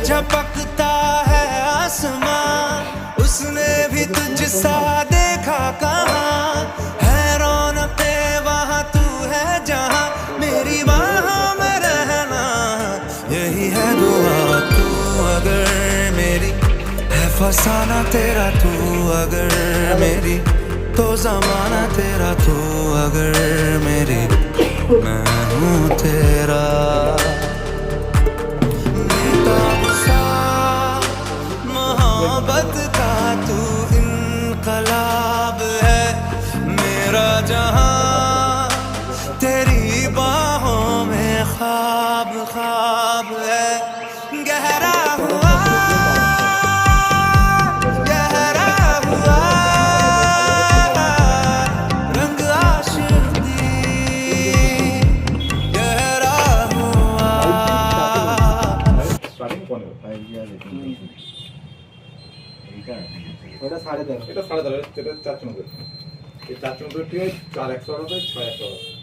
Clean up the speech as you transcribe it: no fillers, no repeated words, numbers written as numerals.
झपकता है आसमां, उसने भी तुझसा देखा कहाँ, है रौनके वहाँ तू है जहाँ, मेरी बाहों में रहना यही है दुआ। तू अगर मेरी है फसाना तेरा, तू अगर मेरी तो ज़माना तेरा, तू अगर मेरी मैं हूँ तेरा। मोहब्बत का तू इनकलाब है, मेरा जहां तेरी बाहों में ख्वाब ख्वाब है। गहरा हुआ गहरा हुआ रंग आशिकी, गहरा हुआ। এটা 10.5 এটা 4 চন্দ্র, এই 4 চন্দ্রটি 4 100 6 100।